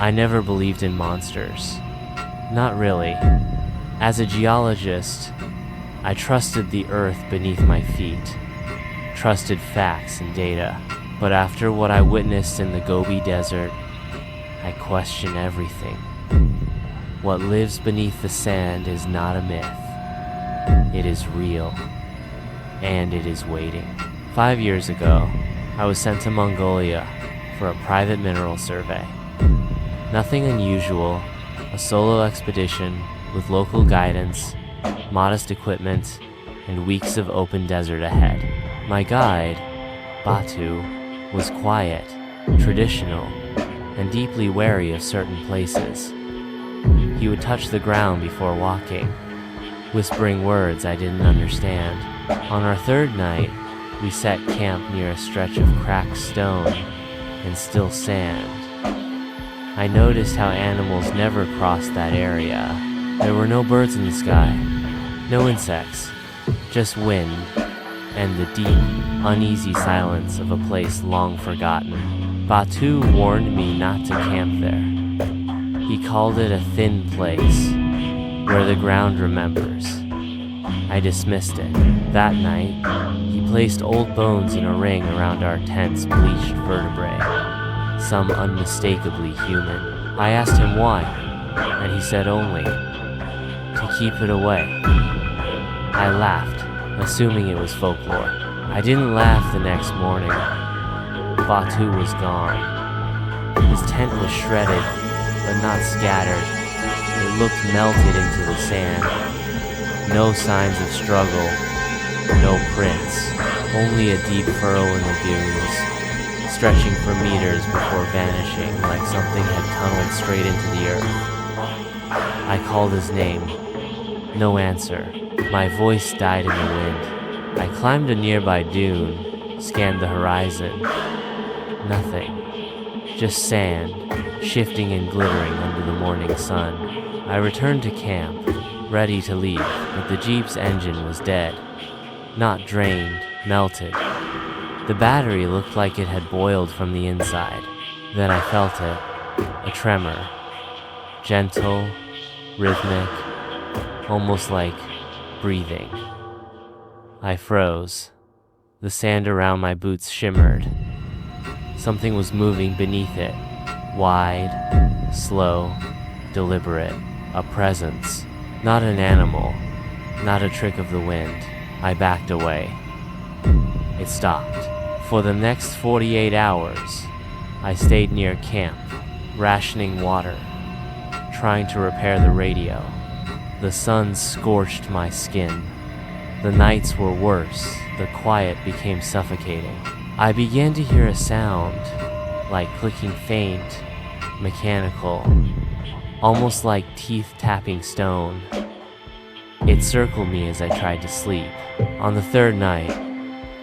I never believed in monsters. Not really. As a geologist, I trusted the earth beneath my feet, trusted facts and data. But after what I witnessed in the Gobi Desert, I question everything. What lives beneath the sand is not a myth. It is real. And it is waiting. 5 years ago, I was sent to Mongolia for a private mineral survey. Nothing unusual, a solo expedition with local guidance, modest equipment, and weeks of open desert ahead. My guide, Batu, was quiet, traditional, and deeply wary of certain places. He would touch the ground before walking, whispering words I didn't understand. On our third night, we set camp near a stretch of cracked stone and still sand. I noticed how animals never crossed that area. There were no birds in the sky, no insects, just wind and the deep, uneasy silence of a place long forgotten. Batu warned me not to camp there. He called it a thin place, where the ground remembers. I dismissed it. That night, he placed old bones in a ring around our tent's bleached vertebrae, some unmistakably human. I asked him why, and he said only, to keep it away. I laughed, assuming it was folklore. I didn't laugh the next morning. Batu was gone. His tent was shredded, but not scattered. It looked melted into the sand. No signs of struggle, no prints, only a deep furrow in the dunes, stretching for meters before vanishing like something had tunneled straight into the earth. I called his name. No answer. My voice died in the wind. I climbed a nearby dune, scanned the horizon. Nothing. Just sand, shifting and glittering under the morning sun. I returned to camp, ready to leave, but the Jeep's engine was dead. Not drained, melted. The battery looked like it had boiled from the inside. Then I felt it, a tremor. Gentle, rhythmic, almost like breathing. I froze. The sand around my boots shimmered. Something was moving beneath it, wide, slow, deliberate, a presence. Not an animal, not a trick of the wind. I backed away. It stopped. For the next 48 hours, I stayed near camp, rationing water, trying to repair the radio. The sun scorched my skin. The nights were worse. The quiet became suffocating. I began to hear a sound, like clicking faint, mechanical, almost like teeth tapping stone. It circled me as I tried to sleep. On the third night,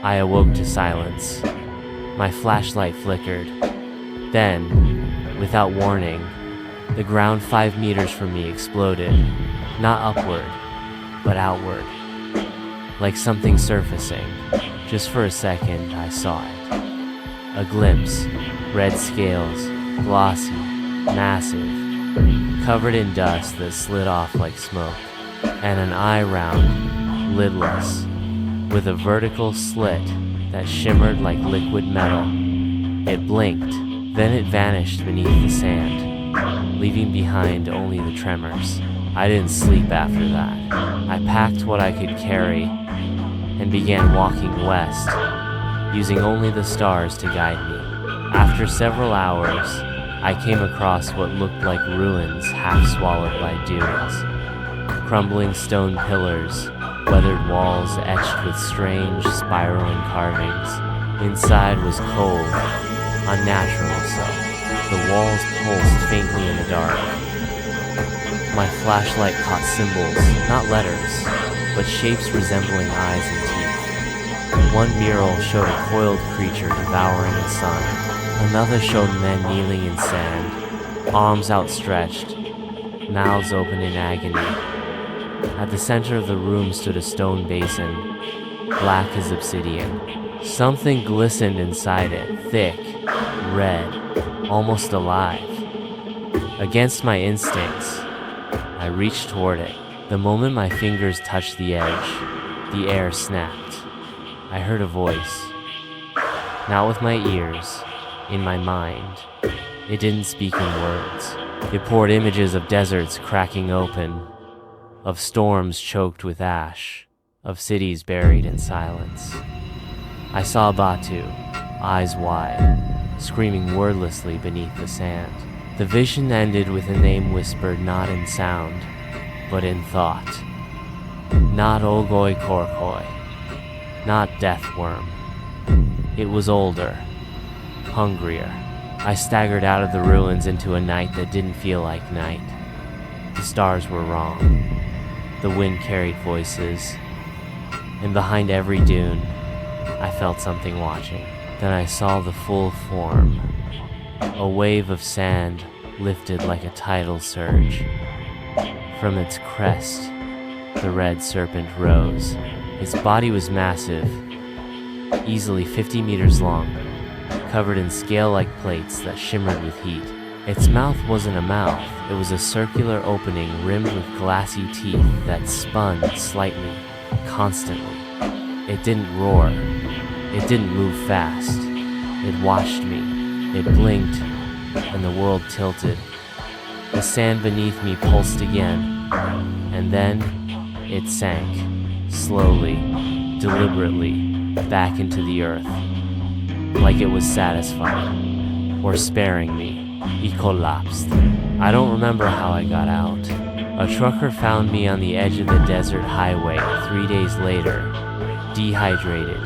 I awoke to silence. My flashlight flickered. Then, without warning, the ground 5 meters from me exploded. Not upward, but outward. Like something surfacing. Just for a second, I saw it. A glimpse. Red scales, glossy, massive, covered in dust that slid off like smoke. And an eye round, lidless, with a vertical slit that shimmered like liquid metal. It blinked, then it vanished beneath the sand, leaving behind only the tremors. I didn't sleep after that. I packed what I could carry and began walking west, using only the stars to guide me. After several hours, I came across what looked like ruins half swallowed by dunes. Crumbling stone pillars, weathered walls etched with strange, spiraling carvings. Inside was cold, unnatural so. The walls pulsed faintly in the dark. My flashlight caught symbols, not letters, but shapes resembling eyes and teeth. One mural showed a coiled creature devouring the sun. Another showed men kneeling in sand, arms outstretched, mouths open in agony. At the center of the room stood a stone basin, black as obsidian. Something glistened inside it, thick, red, almost alive. Against my instincts, I reached toward it. The moment my fingers touched the edge, the air snapped. I heard a voice. Not with my ears, in my mind. It didn't speak in words. It poured images of deserts cracking open, of storms choked with ash, of cities buried in silence. I saw Batu, eyes wide, screaming wordlessly beneath the sand. The vision ended with a name whispered not in sound, but in thought. Not Olgoi-Khorkhoi, not Deathworm. It was older, hungrier. I staggered out of the ruins into a night that didn't feel like night. The stars were wrong. The wind carried voices. And behind every dune, I felt something watching. Then I saw the full form. A wave of sand lifted like a tidal surge. From its crest, the red serpent rose. Its body was massive, easily 50 meters long, covered in scale-like plates that shimmered with heat. Its mouth wasn't a mouth, it was a circular opening rimmed with glassy teeth that spun slightly, constantly. It didn't roar. It didn't move fast. It watched me. It blinked, and the world tilted. The sand beneath me pulsed again, and then it sank, slowly, deliberately, back into the earth, like it was satisfied, or sparing me. It collapsed. I don't remember how I got out. A trucker found me on the edge of the desert highway 3 days later, dehydrated,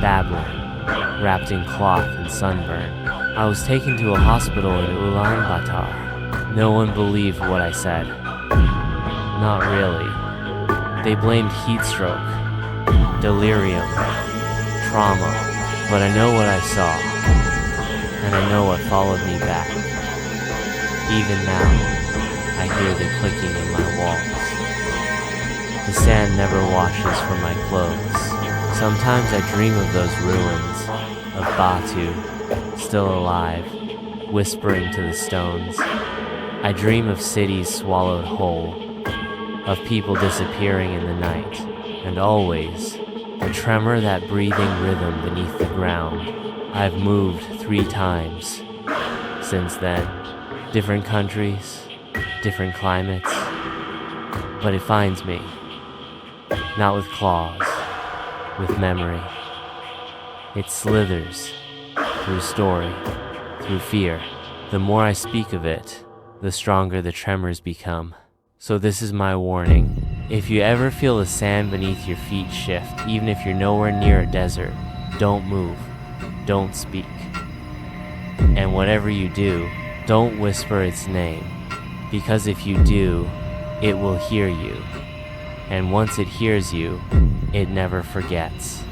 babbling, wrapped in cloth and sunburn. I was taken to a hospital in Ulaanbaatar. No one believed what I said. Not really. They blamed heat stroke, delirium, trauma, but I know what I saw, and I know what followed me back. Even now, I hear the clicking in my walls. The sand never washes from my clothes. Sometimes I dream of those ruins, of Batu, still alive, whispering to the stones. I dream of cities swallowed whole, of people disappearing in the night, and always, the tremor, that breathing rhythm beneath the ground. I've moved 3 times since then. Different countries, different climates, but it finds me, not with claws, with memory. It slithers through story, through fear. The more I speak of it, the stronger the tremors become. So this is my warning. If you ever feel the sand beneath your feet shift, even if you're nowhere near a desert, don't move, don't speak. And whatever you do, don't whisper its name, because if you do, it will hear you. And once it hears you, it never forgets.